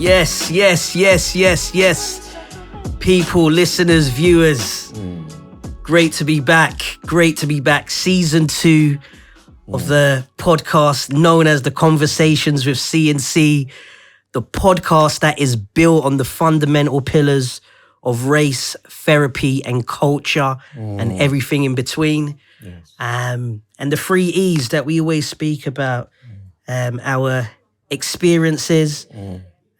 Yes. People, listeners, viewers, great to be back. Season 2 of the podcast known as the Conversations with C&C, the podcast that is built on the fundamental pillars of race, therapy, and culture, and everything in between. Yes. And the 3 E's that we always speak about, our experiences,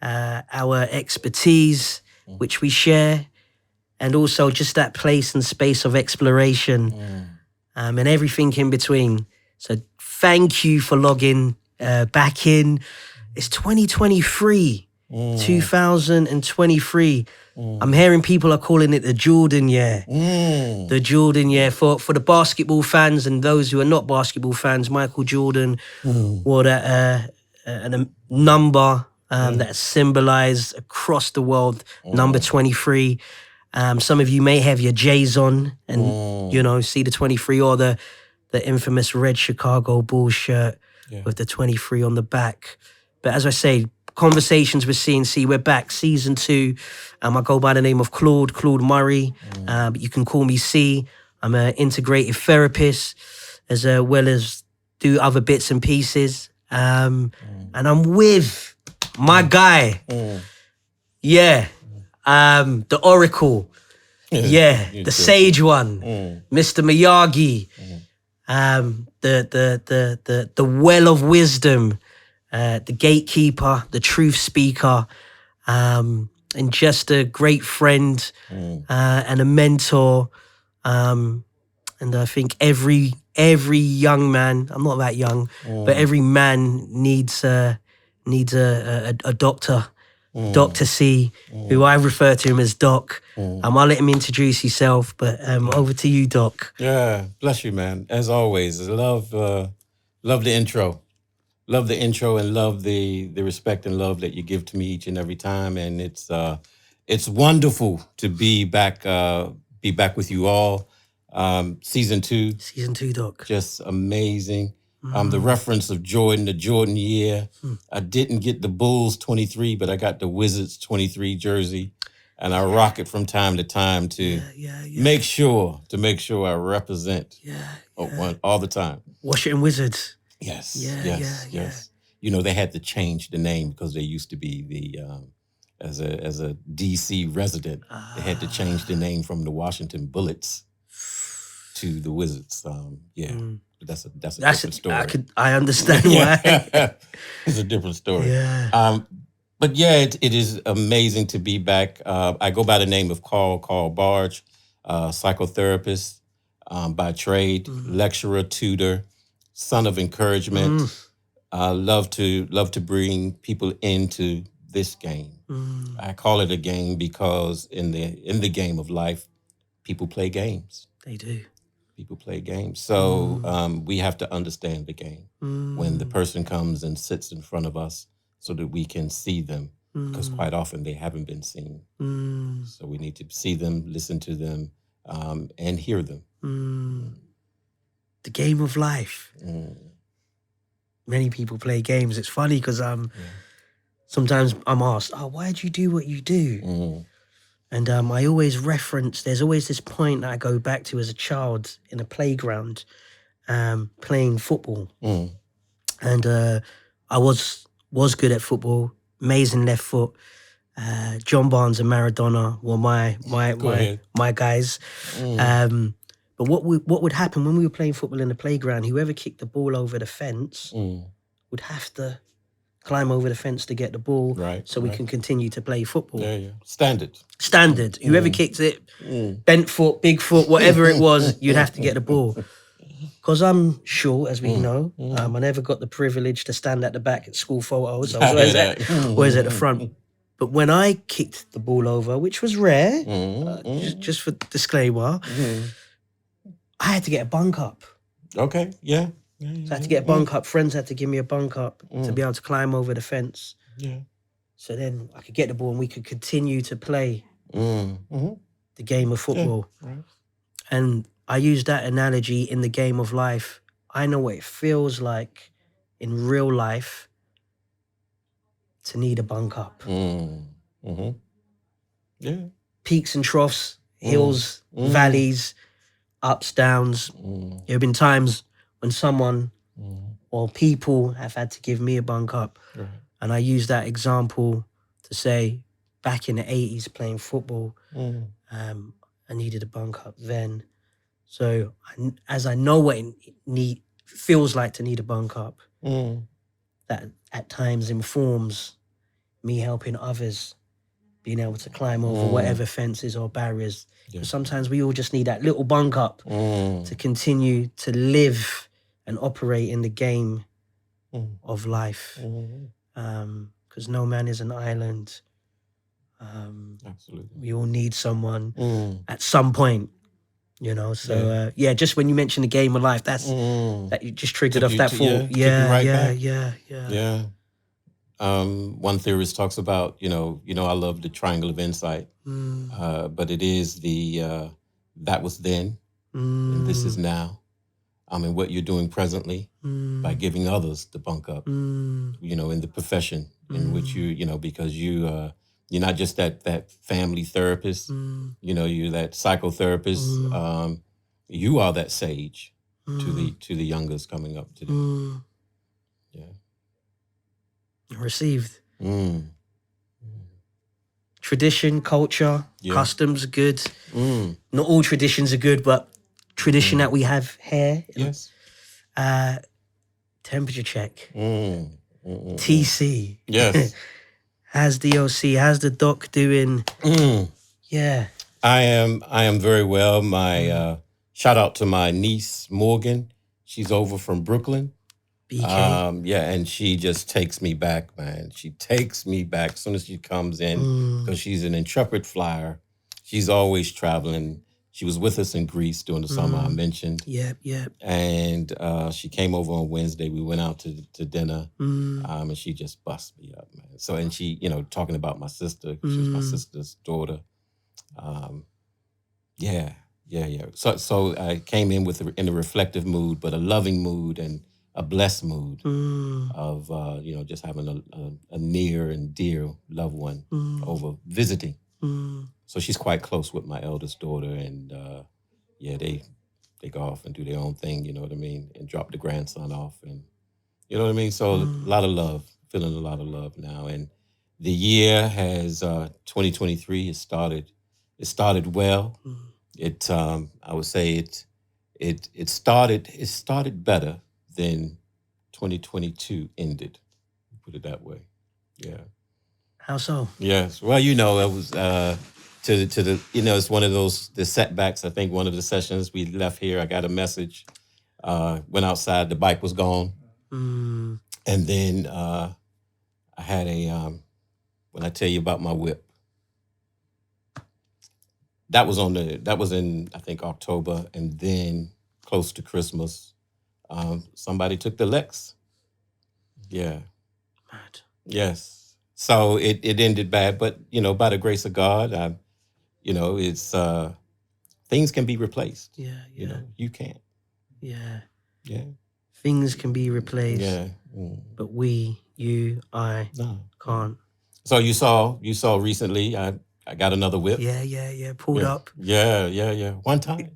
our expertise, which we share, and also just that place and space of exploration, and everything in between. So thank you for logging back in. It's 2023, 2023. I'm hearing people are calling it the Jordan year. The Jordan year. For the basketball fans and those who are not basketball fans, Michael Jordan wore a number that symbolized across the world, number 23. Some of you may have your J's on and, see the 23 or the infamous red Chicago Bulls shirt with the 23 on the back. But as I say, Conversations with C&C, we're back, season 2. I go by the name of Claude Murray, but you can call me C. I'm an integrative therapist, as well as do other bits and pieces. And I'm with my guy. The Oracle. The Sage one. Mr. Miyagi. The well of wisdom. The gatekeeper, the truth speaker, and just a great friend and a mentor. And I think every young man, I'm not that young, but every man needs a doctor, Dr. C, who I refer to him as Doc. I'll let him introduce himself, but over to you, Doc. Yeah, bless you, man. As always, I love the intro. Love the intro and love the respect and love that you give to me each and every time. And it's wonderful to be back with you all. Season 2. Season 2, Doc. Just amazing. The reference of Jordan, the Jordan year. I didn't get the Bulls 23, but I got the Wizards 23 jersey. And I rock it from time to time to make sure I represent all the time. Washington Wizards. Yes. They had to change the name because they used to be as a DC resident, they had to change the name from the Washington Bullets to the Wizards. But that's a different story. I understand why. It's a different story. Yeah. But it is amazing to be back. I go by the name of Carl Barge, psychotherapist by trade, lecturer, tutor, son of encouragement. Love to bring people into this game. I call it a game because in the game of life, people play games. They do. People play games. So we have to understand the game when the person comes and sits in front of us so that we can see them, because quite often they haven't been seen. So we need to see them, listen to them, and hear them. The game of life. Many people play games. It's funny because sometimes I'm asked, why do you do what you do? And I always reference, there's always this point that I go back to as a child in a playground playing football. And I was good at football, amazing left foot. John Barnes and Maradona were my guys. But what would happen when we were playing football in the playground, whoever kicked the ball over the fence would have to climb over the fence to get the ball so we can continue to play football. Yeah. Standard. Whoever kicked it, bent foot, big foot, whatever it was, you'd have to get the ball. Because I'm short, as we know. I never got the privilege to stand at the back at school photos. I was always at the front. But when I kicked the ball over, which was rare, just for disclaimer, I had to get a bunk up. Okay, yeah. So I had to get a bunk up. Friends had to give me a bunk up to be able to climb over the fence. Yeah. So then I could get the ball and we could continue to play the game of football. Yeah, right. And I use that analogy in the game of life. I know what it feels like in real life to need a bunk up. Yeah. Peaks and troughs, hills, valleys, ups, downs. There have been times when someone or people have had to give me a bunk up. Right. And I use that example to say, back in the 80s playing football, I needed a bunk up then. So as I know what it feels like to need a bunk up, that at times informs me helping others, being able to climb over whatever fences or barriers. Because sometimes we all just need that little bunk up to continue to live and operate in the game of life. Because no man is an island. Absolutely. We all need someone at some point, you know. So just when you mentioned the game of life, that's that you just triggered off that thought. Took you right back. Yeah. One theorist talks about, you know, I love the triangle of insight, but it is the that was then, and this is now. And what you're doing presently by giving others the bunk up, you know, in the profession in which you know, because you're not just that family therapist, you know, you're that psychotherapist. You are that sage to the youngers coming up today. Received. Tradition, culture, customs are good. Not all traditions are good, but tradition that we have here. Yes. Temperature check. TC. Yes. How's DOC? How's the doc doing? Yeah. I am very well. My shout out to my niece Morgan. She's over from Brooklyn. BK. And she just takes me back, man. She takes me back as soon as she comes in because she's an intrepid flyer. She's always traveling. She was with us in Greece during the summer, I mentioned. Yep. And she came over on Wednesday. We went out to dinner, and she just busted me up, man. So, and she, you know, talking about my sister. She's my sister's daughter. Yeah. So I came in in a reflective mood, but a loving mood and a blessed mood of, you know, just having a near and dear loved one over visiting. So she's quite close with my eldest daughter, and they go off and do their own thing, you know what I mean, and drop the grandson off, and you know what I mean. So a lot of love, feeling a lot of love now, and the year has 2023 has started. It started well. It I would say it started better than 2022 ended. Put it that way. Yeah. How so? Yes. Well, you know, it was to the, you know, it's one of the setbacks. I think one of the sessions we left here, I got a message. Went outside, the bike was gone, and then I had when I tell you about my whip, that was in I think October, and then close to Christmas, somebody took the Lex. Yeah. Mad. Yes. So it ended bad, but you know, by the grace of God, you know, it's things can be replaced. Yeah. You know, you can't. Yeah. Yeah. Things can be replaced. Yeah. But I can't. So you saw recently, I got another whip. Yeah. Pulled up. Yeah. One time.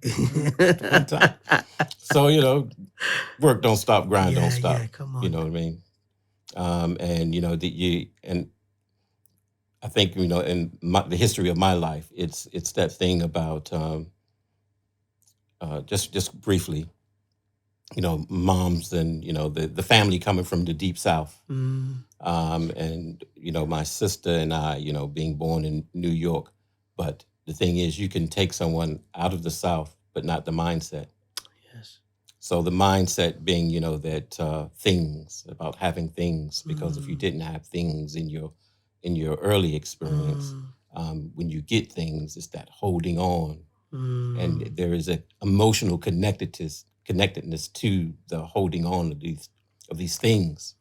One time. So, you know, work don't stop, grind don't stop. Yeah, come on. You know what I mean? And you know, and I think, you know, in the history of my life, it's that thing about just briefly, you know, moms and, you know, the family coming from the deep South. And, you know, my sister and I, you know, being born in New York. But the thing is, you can take someone out of the South, but not the mindset. Yes. So the mindset being, you know, that things, about having things, because if you didn't have things in your early experience, when you get things, it's that holding on. And there is an emotional connectedness to the holding on of these things.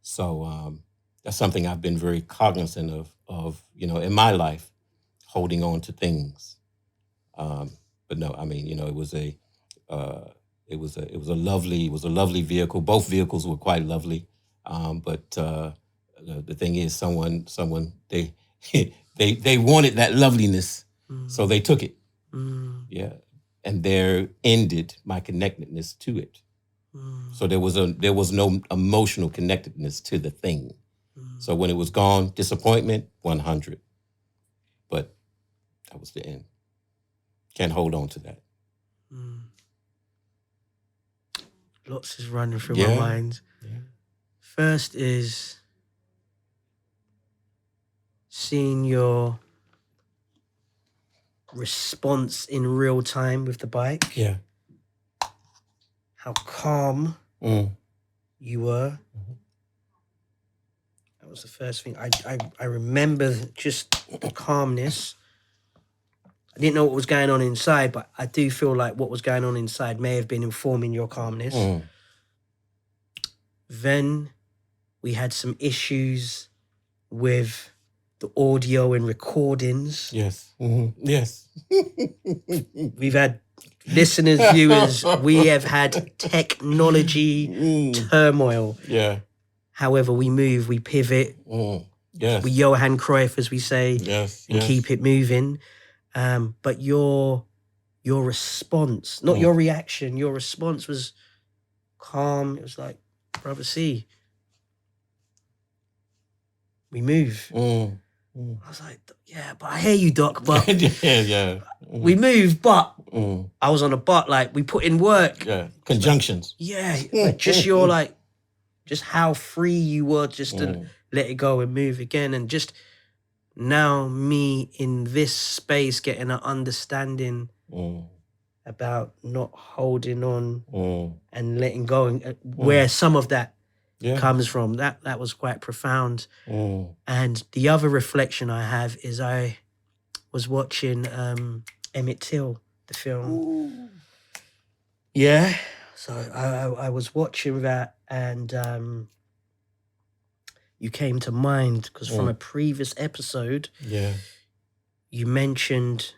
So that's something I've been very cognizant of, you know, in my life, holding on to things. But no, I mean, you know, it was a lovely vehicle. Both vehicles were quite lovely. But the thing is, someone they they wanted that loveliness, so they took it. Yeah, and there ended my connectedness to it. So there was no emotional connectedness to the thing. So when it was gone, disappointment, 100. But that was the end. Can't hold on to that. Lots is running through my mind. Yeah. First is seeing your response in real time with the bike. Yeah. How calm you were. That was the first thing. I remember just the calmness. I didn't know what was going on inside, but I do feel like what was going on inside may have been informing your calmness. Then we had some issues with the audio and recordings. Yes. Yes. We've had listeners, viewers, we have had technology turmoil. Yeah. However, we move, we pivot. Yes. We Johan Cruyff, as we say, and keep it moving. But your response, not your reaction, your response was calm. It was like, brother C, we move. I was like, yeah, but I hear you, Doc, but we move, but I was on a but, like, we put in work. Yeah, conjunctions. Like, just your, like, just how free you were just to let it go and move again. And just now me in this space getting an understanding about not holding on and letting go, and where some of that comes from. That was quite profound. And the other reflection I have is I was watching Emmett Till, the film. Yeah. So I was watching that, and you came to mind because from a previous episode, you mentioned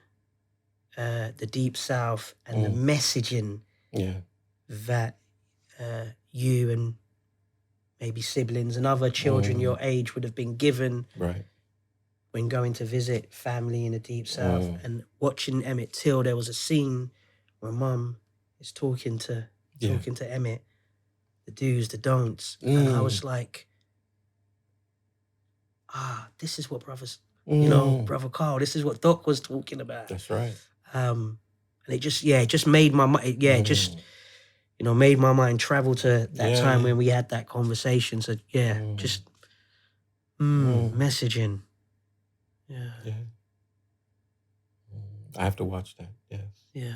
the Deep South and the messaging that you and maybe siblings and other children your age would have been given when going to visit family in the Deep South. And watching Emmett Till, there was a scene where Mum is talking to Emmett, the do's, the don'ts. And I was like, this is what brothers, Brother Carl, this is what Doc was talking about. That's right. And it just made my mind, made my mind travel to that time when we had that conversation. So just messaging. Yeah. I have to watch that. Yes. Yeah.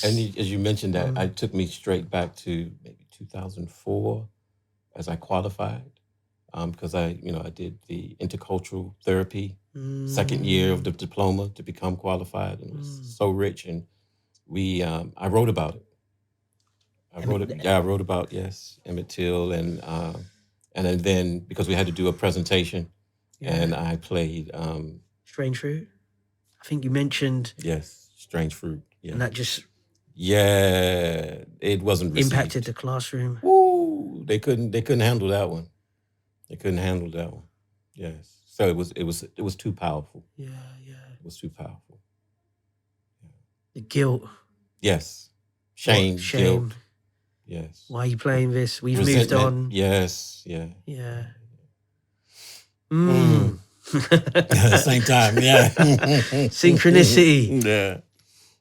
And as you mentioned that, it took me straight back to maybe 2004 as I qualified, because I did the intercultural therapy second year of the diploma to become qualified, and it was so rich. And I wrote about it. I wrote about Emmett Till, and then because we had to do a presentation, and I played Strange Fruit. I think you mentioned Strange Fruit. Yeah, and that just it wasn't received. Impacted the classroom. Woo! They couldn't handle that one. Yes. So it was too powerful. Yeah. It was too powerful. Yeah. The guilt. Yes. Shame. Guilt. Yes. Why are you playing this? We've moved on. Yes. Yeah. Same time. Yeah. Synchronicity.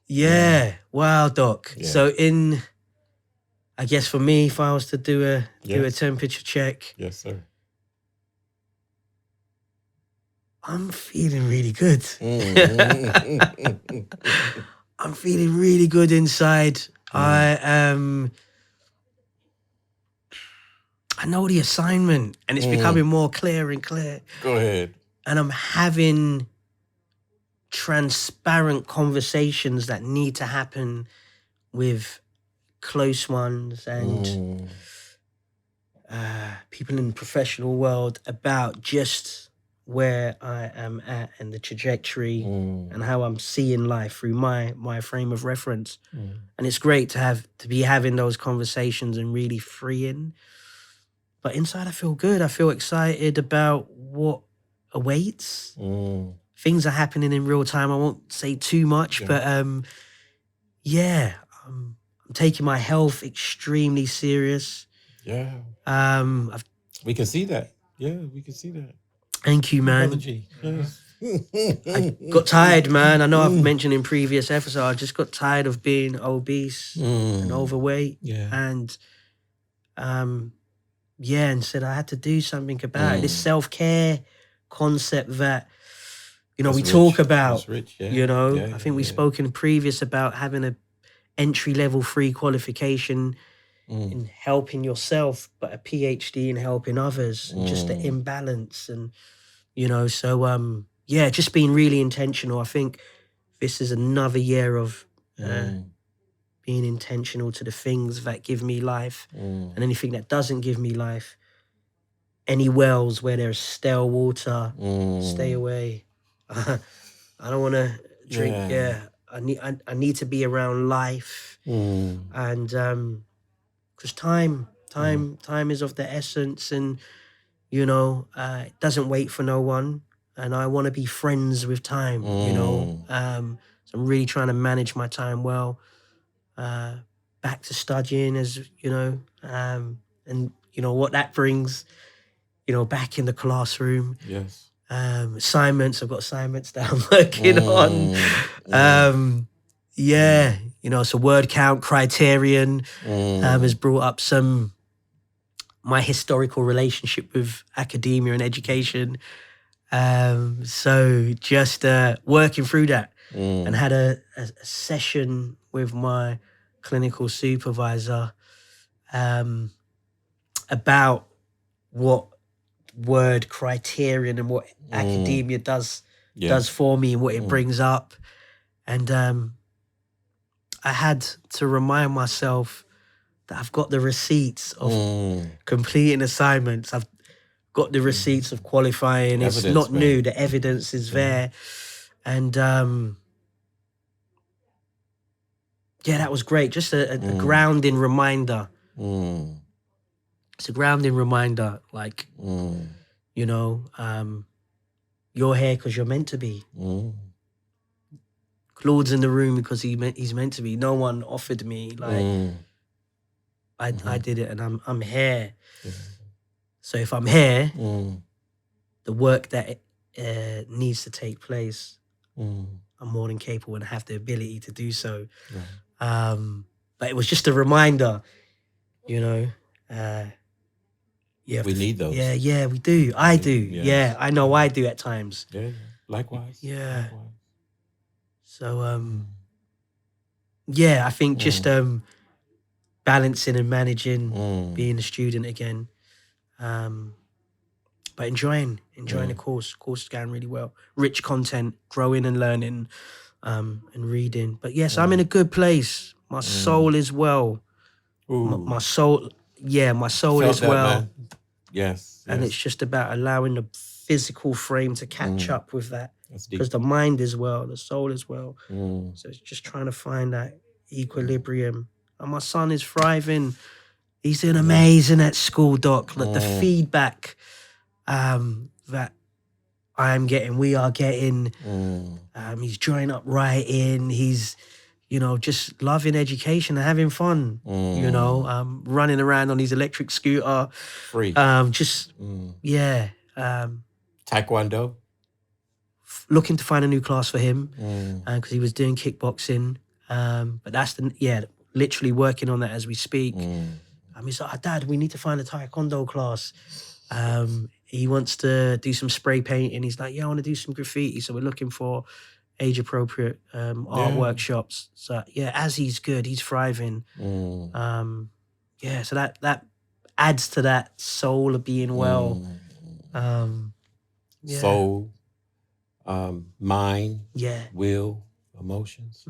Yeah. Wow, Doc. Yeah. So I guess for me, if I was to do a temperature check. Yes, sir. I'm feeling really good. I'm feeling really good inside. I know the assignment, and it's becoming more clear and clear. Go ahead. And I'm having transparent conversations that need to happen with close ones and people in the professional world about just where I am at and the trajectory and how I'm seeing life through my frame of reference. And it's great to be having those conversations and really freeing. but inside I feel good. I feel excited about what awaits. Things are happening in real time. I won't say too much, but yeah, I'm taking my health extremely serious. Yeah. I've We can see that. Yeah, we can see that. Thank you, man. Brother G. Yes. I got tired, man. I know I've mentioned in previous episodes, I just got tired of being obese and overweight. Yeah. And and said I had to do something about it. This self-care concept that, That's we rich. talk about, That's rich. Yeah. I think we've spoken previous about having a entry-level free qualification in helping yourself, but a PhD in helping others, and just the imbalance. And, so, just being really intentional. I think this is another year of being intentional to the things that give me life, and anything that doesn't give me life. Any wells where there's stale water, stay away. I don't want to drink. Yeah, I need to be around life, and because time is of the essence, and it doesn't wait for no one, and I want to be friends with time. So I'm really trying to manage my time well. Back to studying, as and what that brings. Back in the classroom. Yes. Assignments. I've got assignments that I'm working on. So word count criterion has brought up my historical relationship with academia and education. So just working through that, and had a session with my clinical supervisor about what word criterion and what academia does for me, and what it brings up. And I had to remind myself that I've got the receipts of completing assignments. I've got the receipts of qualifying. It's Evidence, not man. new. The evidence is there. And that was great. Just a grounding reminder. It's a grounding reminder, like, you're here because you're meant to be. Claude's in the room because he's meant to be. No one offered me, like, I did it, and I'm here. Yeah. So if I'm here, the work that needs to take place, I'm more than capable and have the ability to do so. Right. But it was just a reminder, we need those. Yeah, we do. I do. Yes. Yeah, I know I do at times. Yeah, likewise. Yeah. Likewise. So, I think just balancing and managing, being a student again, but enjoying the course. Course is going really well. Rich content, growing and learning, and reading. But yes, I'm in a good place. My soul is well. My soul, my soul Felt is that, well. Man. Yes. And it's just about allowing the physical frame to catch up with that. Because the mind is well, the soul is well. So it's just trying to find that equilibrium. And my son is thriving. He's doing amazing at school, Doc. Like the feedback that I am getting, we are getting. He's drawing up writing. He's, just loving education and having fun. Running around on his electric scooter. Free. Taekwondo. Looking to find a new class for him because he was doing kickboxing. But that's literally working on that as we speak. He's like, Dad, we need to find a Taekwondo class. He wants to do some spray painting. He's like, I want to do some graffiti. So we're looking for age-appropriate art workshops. So as he's good, he's thriving. So that adds to that soul of being well. Soul, mind, will, emotions.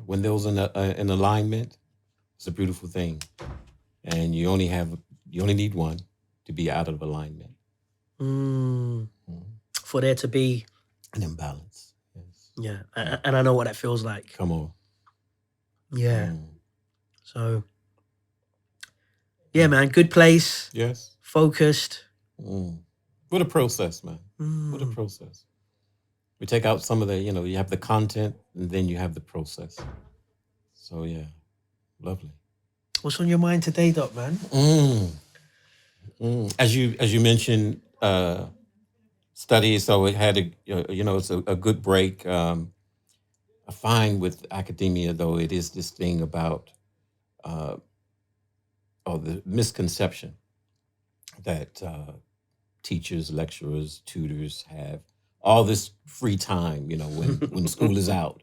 When those in alignment, it's a beautiful thing, and you only need one to be out of alignment. For there to be an imbalance. Yes. Yeah, and I know what that feels like. Come on. Yeah. So Yeah, man. Good place. Yes. Focused. What a process, man. What a process. We take out some of the, you have the content and then you have the process. So yeah, lovely. What's on your mind today, Doc, man? As you mentioned, studies. So it had it's a good break. I find with academia though, it is this thing about the misconception that teachers, lecturers, tutors have all this free time, when school is out.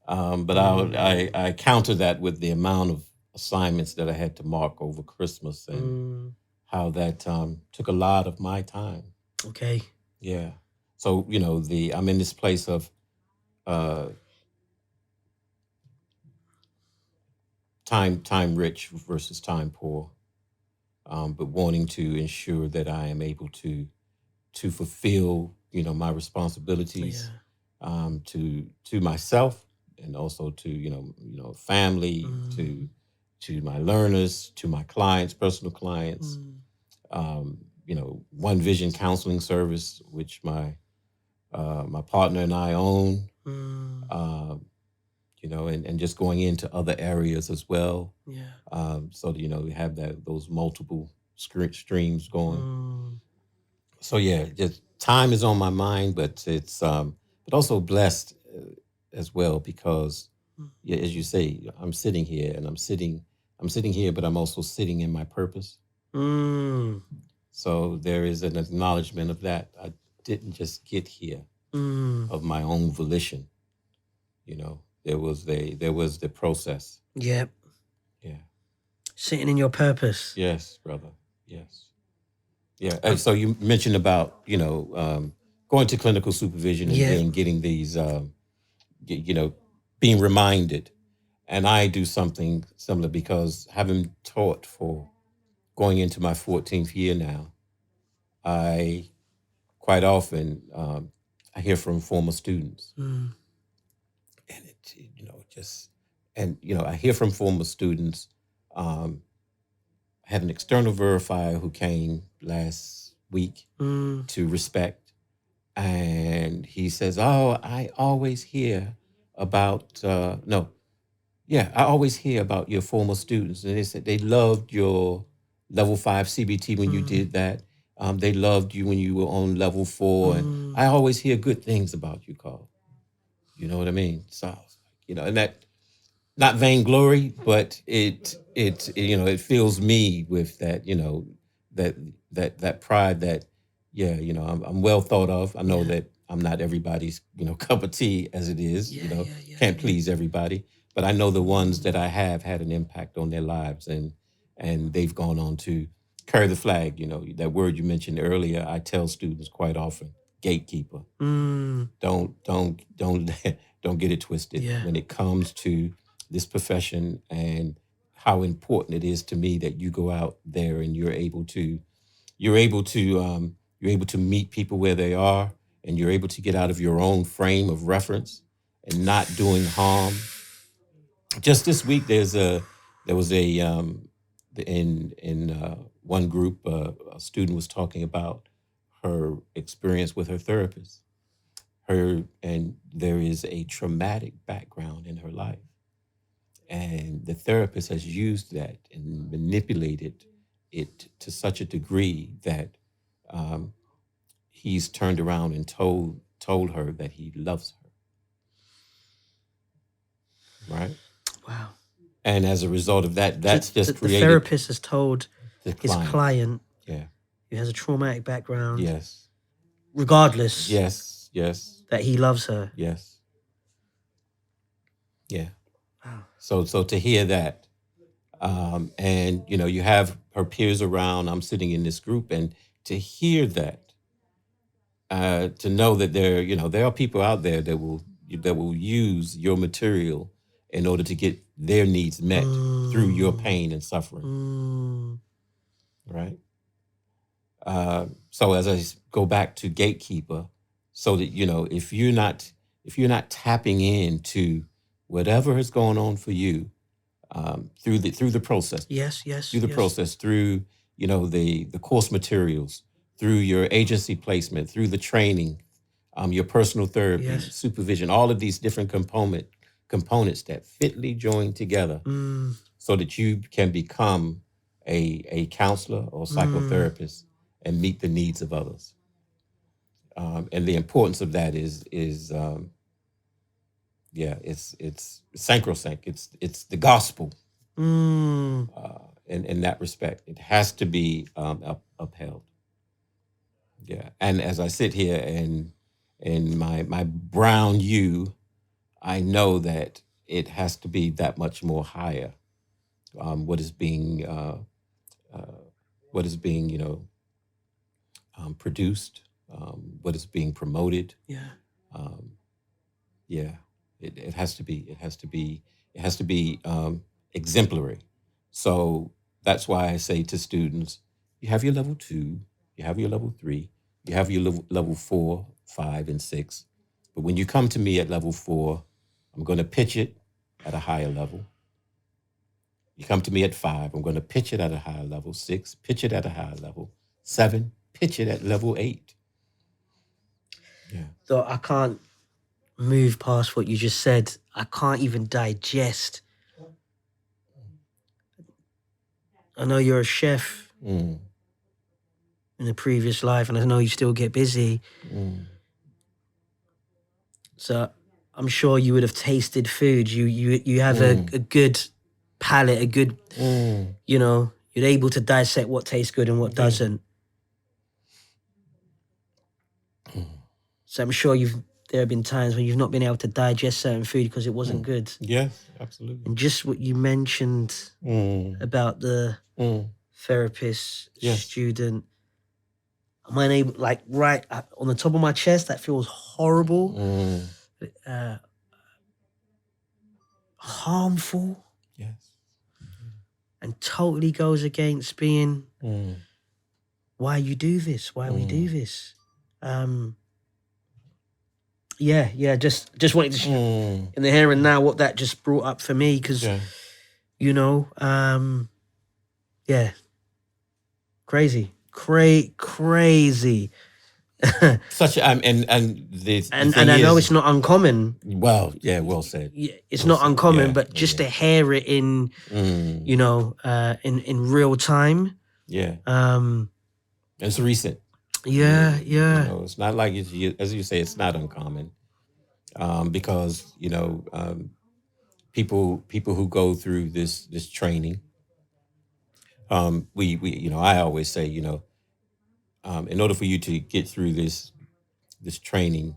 But I counter that with the amount of assignments that I had to mark over Christmas and how that took a lot of my time. Okay. Yeah. So, I'm in this place of time rich versus time poor, but wanting to ensure that I am able to fulfill, my responsibilities to myself and also to family, to my learners, to my clients, personal clients. One Vision Counseling Service, which my partner and I own. And just going into other areas as well. Yeah. So that, we have those multiple streams going. So yeah, just time is on my mind, but it's but also blessed as well because, yeah, as you say, I'm sitting here and I'm sitting here, but I'm also sitting in my purpose. So there is an acknowledgement of that. I didn't just get here of my own volition. There was the process. Yep. Yeah. Sitting in your purpose. Yes, brother. Yes. Yeah. And so you mentioned about, going to clinical supervision and then getting these, being reminded. And I do something similar because having taught for going into my 14th year now, I quite often, I hear from former students. And I hear from former students. I had an external verifier who came last week to respect. And he says, "Oh, I always hear about, I always hear about your former students." And they said they loved your level 5 CBT when you did that. They loved you when you were on level 4. And I always hear good things about you, Carl. You know what I mean? So, and that, not vainglory, but it fills me with that, that pride that, yeah, I'm well thought of. I know that I'm not everybody's, cup of tea as it is, can't please everybody, but I know the ones that I have had an impact on their lives and they've gone on to carry the flag. That word you mentioned earlier, I tell students quite often, gatekeeper. Don't don't get it twisted when it comes to this profession and how important it is to me that you go out there and you're able to meet people where they are, and you're able to get out of your own frame of reference and not doing harm. Just this week, there was a in one group, a student was talking about her experience with her therapist. And there is a traumatic background in her life. And the therapist has used that and manipulated it to such a degree that he's turned around and told her that he loves her. Right? Wow. And as a result of that, that's just the created. therapist has told his client, yeah, who has a traumatic background, yes, regardless, yes, that he loves her. yes, yeah. Wow. So to hear that, and you have her peers around. I'm sitting in this group, and to hear that, to know that there are people out there that will use your material in order to get their needs met through your pain and suffering. Right. So as I go back to gatekeeper, so that if you're not tapping into whatever is going on for you, through the process. Yes. Through the process, through the course materials, through your agency placement, through the training, your personal therapy, Yes. supervision, all of these different components that fitly join together so that you can become a counselor or psychotherapist and meet the needs of others. And the importance of that is it's sacrosanct. It's the gospel. In that respect, it has to be upheld. Yeah, and as I sit here and in my brown hue, I know that it has to be that much more higher. What is being produced, what is being promoted. Yeah. Yeah, it has to be. It has to be exemplary. So that's why I say to students, you have your level 2, you have your level 3, you have your level 4, 5, and 6. But when you come to me at level 4, I'm going to pitch it at a higher level. You come to me at 5, I'm going to pitch it at a higher level. 6, pitch it at a higher level. 7, pitch it at level 8. Yeah. So I can't move past what you just said. I can't even digest. I know you're a chef in a previous life, and I know you still get busy. So I'm sure you would have tasted food. You have a good palate, a good, you're able to dissect what tastes good and what doesn't. So I'm sure there have been times when you've not been able to digest certain food because it wasn't good. Yes, absolutely. And just what you mentioned about the therapist, student, am I able, like right on the top of my chest, that feels horrible, harmful. Yes. And totally goes against being why you do this, why we do this. Just wanted to in the here and now what that just brought up for me, because crazy. Such and I know it's not uncommon. Well, yeah, well said. It's not uncommon, but just to hear it in in real time. Yeah. It's recent. Yeah. It's not like as you say, it's not uncommon. Because people who go through this training, we I always say, in order for you to get through this training,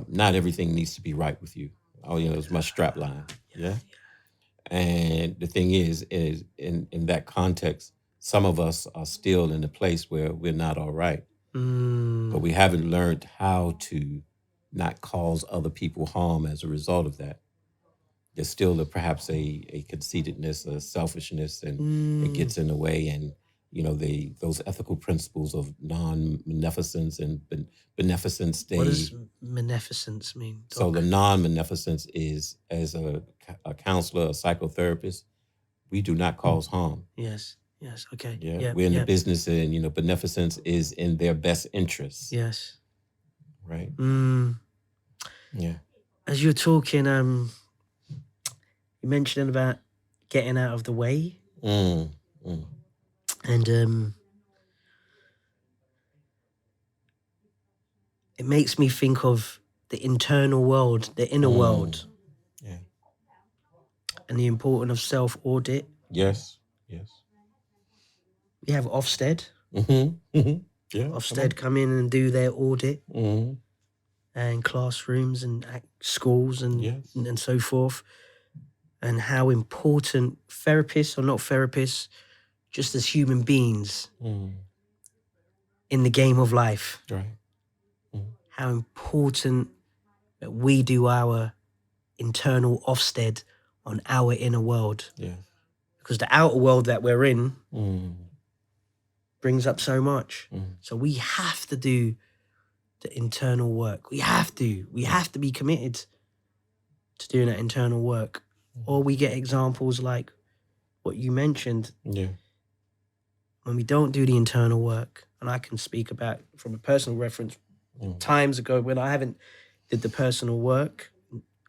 not everything needs to be right with you. It's my strap line. Yeah. And the thing is in that context, some of us are still in a place where we're not all right, but we haven't learned how to not cause other people harm as a result of that. There's still perhaps a conceitedness, a selfishness, and it gets in the way. And those ethical principles of non-beneficence and beneficence. What does beneficence mean, Doc? So the non-beneficence is, as a counselor, a psychotherapist, we do not cause harm. Yes. Okay. Yeah. We're in the business, and beneficence is in their best interests. Yes. Right. Yeah. As you're talking, you mentioned about getting out of the way. And it makes me think of the internal world, the inner world. Yeah. And the importance of self-audit. Yes. We have Ofsted. Yeah. Ofsted come in and do their audit. And classrooms and schools and so forth. And how important therapists or not therapists, just as human beings in the game of life. Right. How important that we do our internal Ofsted on our inner world. Yeah. Because the outer world that we're in brings up so much. So we have to do the internal work. We have to be committed to doing that internal work. Or we get examples like what you mentioned. Yeah. When we don't do the internal work, and I can speak about from a personal reference, times ago when I haven't did the personal work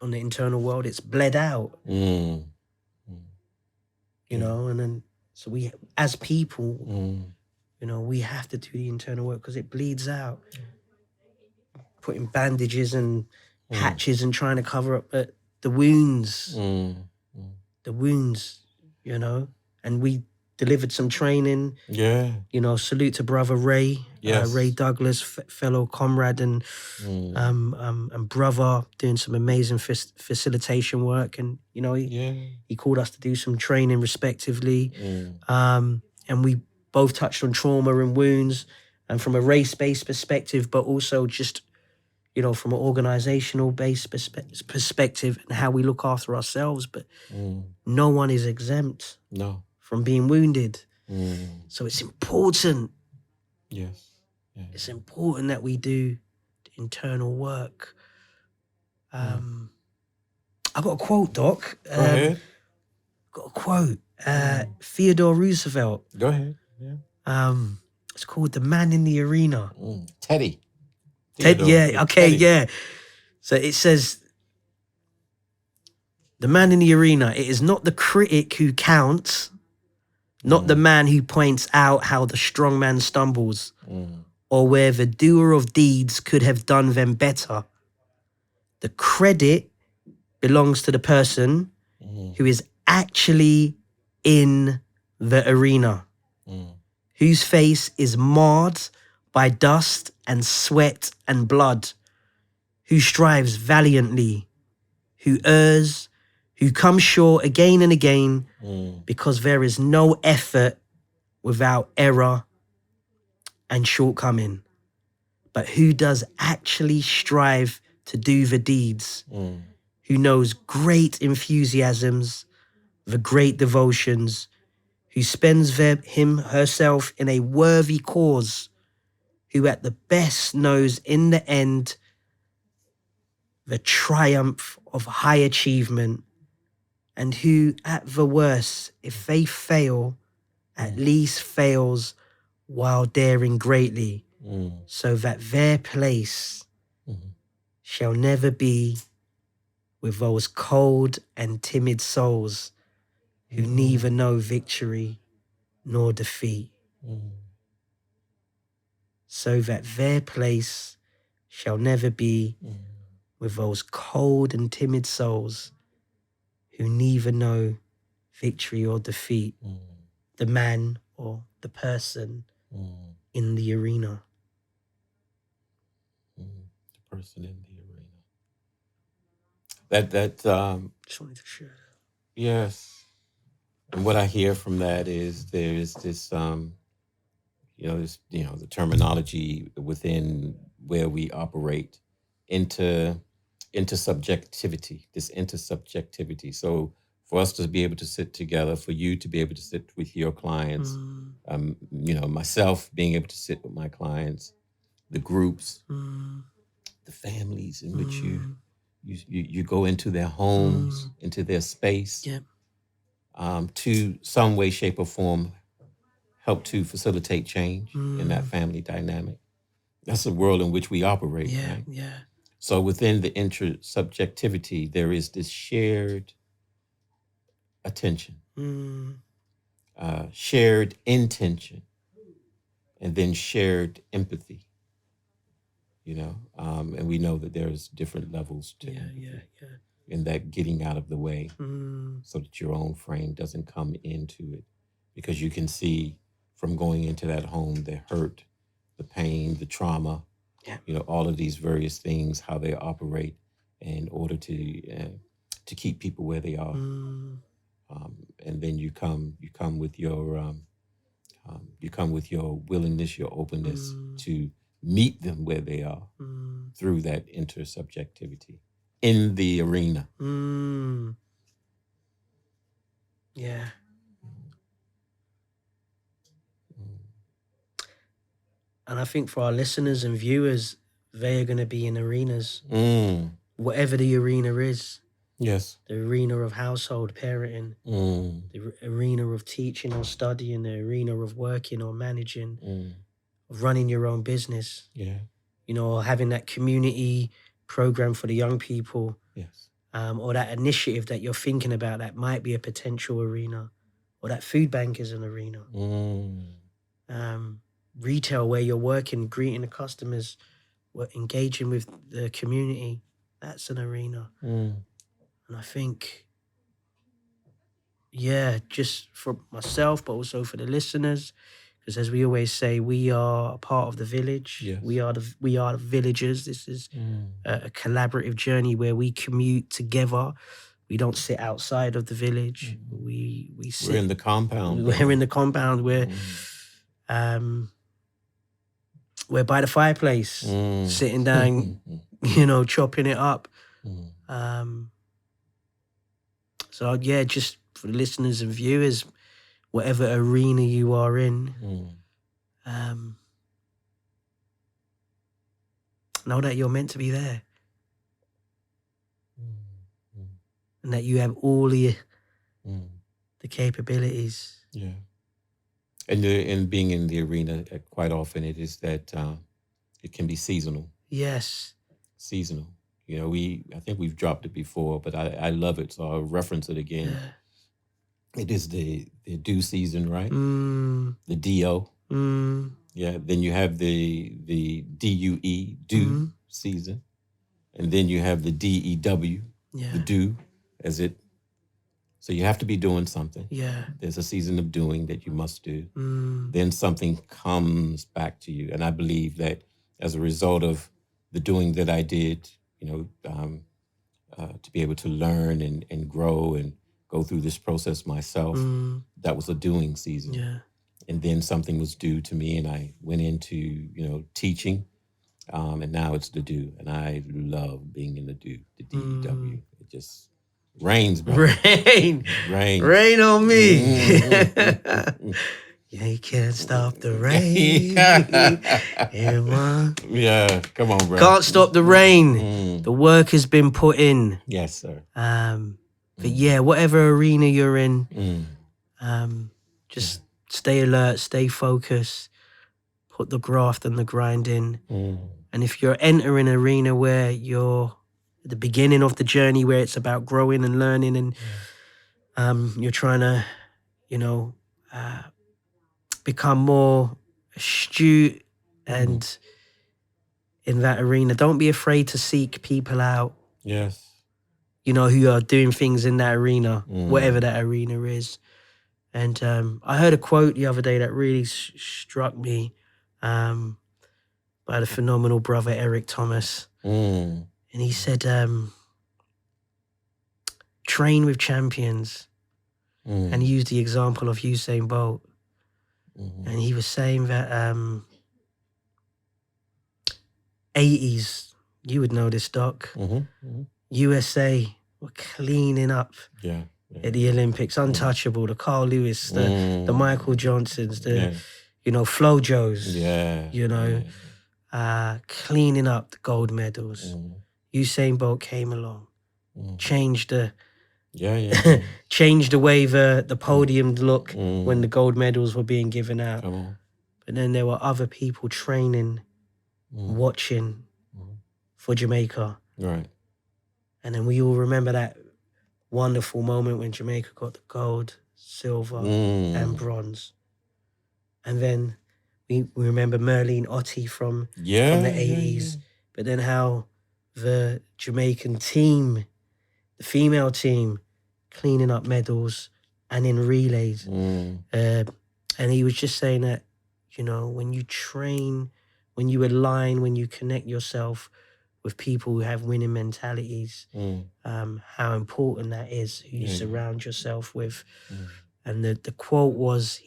on the internal world, it's bled out. You know, and then so we as people, you know, we have to do the internal work because it bleeds out. Putting bandages and patches and trying to cover up the wounds. The wounds, you know. And we delivered some training. Yeah. You know, salute to brother Ray. Yes. Ray Douglas, fellow comrade and brother, doing some amazing facilitation work. And, you know, he called us to do some training respectively. And we both touched on trauma and wounds, and from a race-based perspective, but also just, you know, from an organizational-based perspective and how we look after ourselves. But no one is exempt from being wounded. So it's important. Yes. Yeah. It's important that we do the internal work. I got a quote, Doc. Go ahead. Got a quote. Theodore Roosevelt. Go ahead. Yeah. It's called "The Man in the Arena." Teddy. Yeah. Okay. Teddy. Yeah. So it says, "The man in the arena. It is not the critic who counts, not the man who points out how the strong man stumbles, or where the doer of deeds could have done them better. The credit belongs to the person who is actually in the arena, whose face is marred by dust and sweat and blood, who strives valiantly, who errs, who comes short again and again, because there is no effort without error and shortcoming, but who does actually strive to do the deeds, who knows great enthusiasms, the great devotions, who spends herself in a worthy cause, who at the best knows in the end the triumph of high achievement, and who at the worst, if they fail, at least fails while daring greatly, so that their place shall never be with those cold and timid souls who neither know victory nor defeat. So that their place shall never be with those cold and timid souls who neither know victory or defeat. The man or the person in the arena." The person in the arena. Just wanted to share that. Yes. And what I hear from that is there is this, the terminology within where we operate into subjectivity, this intersubjectivity. So for us to be able to sit together, for you to be able to sit with your clients, myself being able to sit with my clients, the groups, the families in which you go into their homes, into their space, to some way, shape, or form help to facilitate change in that family dynamic. That's the world in which we operate, right? Yeah. So within the intersubjectivity, there is this shared attention, shared intention, and then shared empathy. And we know that there's different levels to empathy. In that getting out of the way so that your own frame doesn't come into it, because you can see from going into that home the hurt, the pain, the trauma, all of these various things, how they operate in order to keep people where they are. And then you come with your willingness, your openness to meet them where they are through that intersubjectivity in the arena. Yeah. And I think for our listeners and viewers, they are going to be in arenas, whatever the arena is. Yes. the arena of household parenting, the arena of teaching or studying, the arena of working or managing, of running your own business. Yeah. You know, or having that community program for the young people. Yes. Or that initiative that you're thinking about that might be a potential arena, or that food bank is an arena. Retail, where you're working, greeting the customers, engaging with the community, that's an arena. And I think, just for myself, but also for the listeners, because as we always say, we are a part of the village. Yes. We are the villagers. This is a collaborative journey where we commute together. We don't sit outside of the village. We sit. We're in the compound. We're in the compound. We're by the fireplace, sitting down, chopping it up. So just for the listeners and viewers, whatever arena you are in, know that you're meant to be there. And that you have all the capabilities. Yeah. And being in the arena, quite often it is that it can be seasonal. Yes. Seasonal. You know, I think we've dropped it before, but I love it, so I'll reference it again. Yeah. It is the dew season, right? The D-O. Yeah. Then you have the D-U-E, dew season. And then you have the D-E-W, the dew, so you have to be doing something. Yeah. There's a season of doing that you must do. Then something comes back to you. And I believe that as a result of the doing that I did, to be able to learn and grow and go through this process myself, that was a doing season. Yeah. And then something was due to me and I went into, teaching. And now it's the do. And I love being in the do, the D-E-W. It just rains, brother. Rain on me. Yeah, you can't stop the rain. Yeah, come on, bro. Can't stop the rain. The work has been put in. Yes, sir. But whatever arena you're in, just stay alert, stay focused, put the graft and the grind in. And if you're entering an arena where you're at the beginning of the journey, where it's about growing and learning, and you're trying to, become more astute and in that arena, don't be afraid to seek people out. Yes. Who are doing things in that arena, whatever that arena is. And I heard a quote the other day that really struck me by the phenomenal brother Eric Thomas. And he said, train with champions. And he used the example of Usain Bolt. And he was saying that 80s, you would know this, Doc, USA were cleaning up at the Olympics, untouchable, the Carl Lewis, the Michael Johnsons, the Flo Joes, cleaning up the gold medals. Usain Bolt came along, changed the changed the way the podium looked when the gold medals were being given out. But then there were other people training, watching for Jamaica. Right. And then we all remember that wonderful moment when Jamaica got the gold, silver, and bronze. And then we remember Merlene Ottey from the 80s. But then how the Jamaican team, the female team, cleaning up medals and in relays. And he was just saying that, when you train, when you align, when you connect yourself with people who have winning mentalities, how important that is, who you surround yourself with. And the quote was,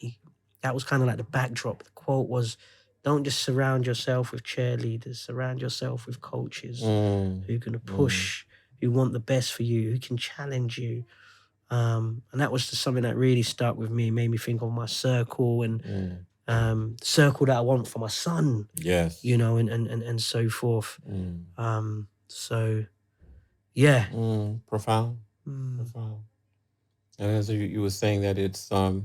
that was kind of like the backdrop. The quote was, don't just surround yourself with cheerleaders, surround yourself with coaches who are going to push, who want the best for you, who can challenge you. And that was just something that really stuck with me, made me think of my circle and circle that I want for my son. Yes. And so forth. So Yeah. Profound. Profound. And as you were saying that it's, I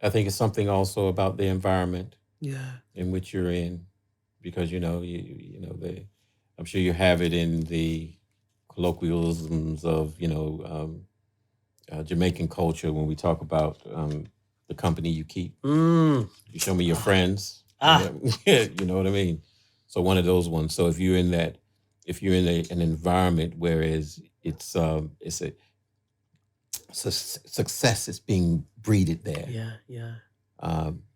think it's something also about the environment in which you're in, because, you know, I'm sure you have it in the colloquialisms of, Jamaican culture when we talk about the company you keep. You show me your friends. You know what I mean? So one of those ones. So if you're in an environment whereas it's success is being breeded there.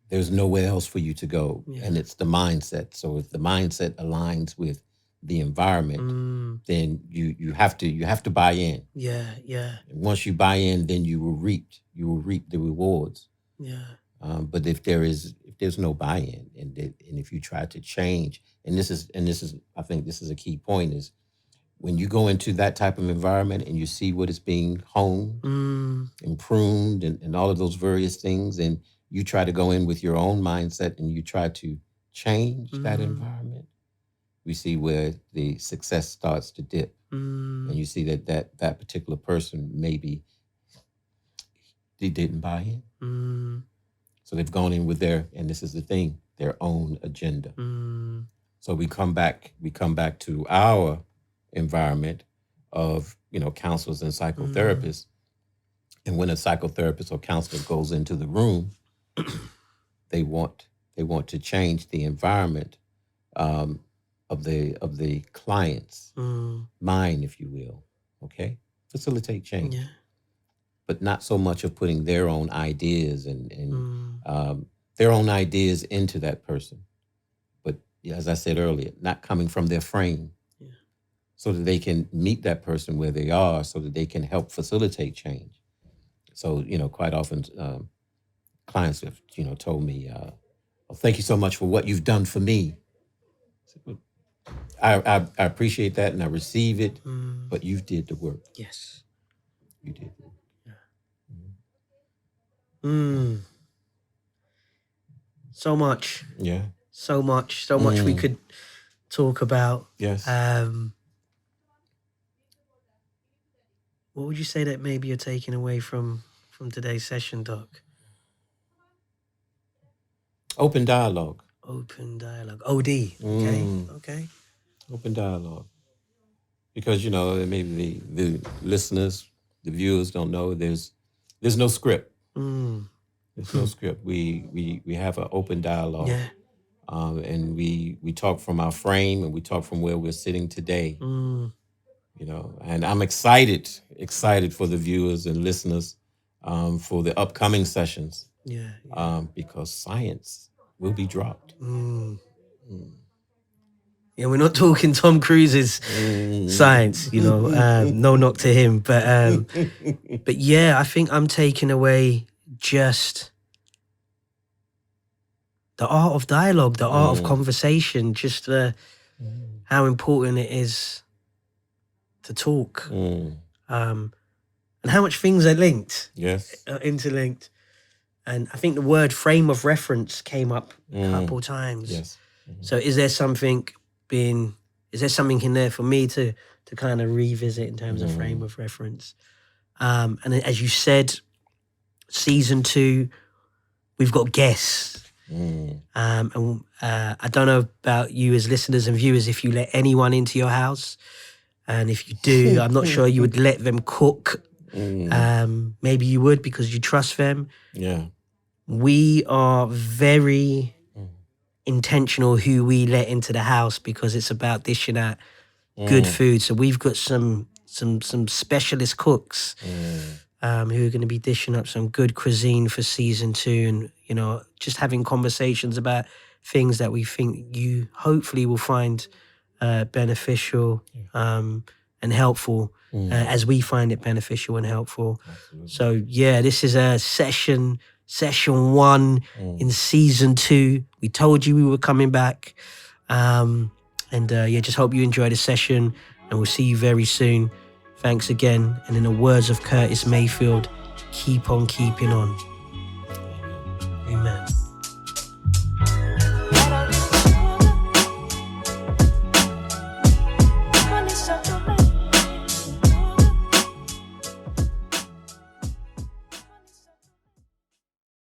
There's nowhere else for you to go, and it's the mindset. So if the mindset aligns with the environment, then you have to buy in. And once you buy in, then you will reap the rewards. But if there's no buy-in, and if you try to change, and this is I think this is a key point, is when you go into that type of environment and you see what is being honed and pruned and all of those various things, and you try to go in with your own mindset and you try to change that environment, we see where the success starts to dip. And you see that particular person, maybe they didn't buy in. So they've gone in with and this is the thing, their own agenda. So we come back to our environment of, counselors and psychotherapists. And when a psychotherapist or counselor goes into the room, they want to change the environment of the client's mind, if you will. Okay? Facilitate change. But not so much of putting their own ideas and their own ideas into that person. But as I said earlier, not coming from their frame, so that they can meet that person where they are, so that they can help facilitate change. So, quite often clients have, told me, thank you so much for what you've done for me. I appreciate that and I receive it, but you did the work. Yes. You did. So much. Yeah. So much we could talk about. Yes. What would you say that maybe you're taking away from today's session, Doc? Open dialogue. Open dialogue. OD. Okay. Open dialogue. Because, maybe the listeners, the viewers don't know, there's no script. There's no script. We have an open dialogue. Yeah. And we talk from our frame and we talk from where we're sitting today. And I'm excited for the viewers and listeners for the upcoming sessions. Because science will be dropped. Yeah, we're not talking Tom Cruise's science, no knock to him. But yeah, I think I'm taking away just the art of dialogue, the art of conversation, just how important it is to talk, and how much things are linked, interlinked. And I think the word frame of reference came up a couple times. Yes. So is there something in there for me to kind of revisit in terms of frame of reference? And as you said, season 2, we've got guests. And I don't know about you as listeners and viewers, if you let anyone into your house. And if you do, I'm not sure you would let them cook. Maybe you would because you trust them. Yeah. We are very intentional who we let into the house because it's about dishing out good food. So we've got some specialist cooks who are going to be dishing up some good cuisine for season 2, and just having conversations about things that we think you hopefully will find beneficial and helpful as we find it beneficial and helpful. Absolutely. So yeah, this is a session 1 in season 2. We told you we were coming back. Just hope you enjoy the session, and we'll see you very soon. Thanks again. And in the words of Curtis Mayfield, keep on keeping on. Amen. Shut up.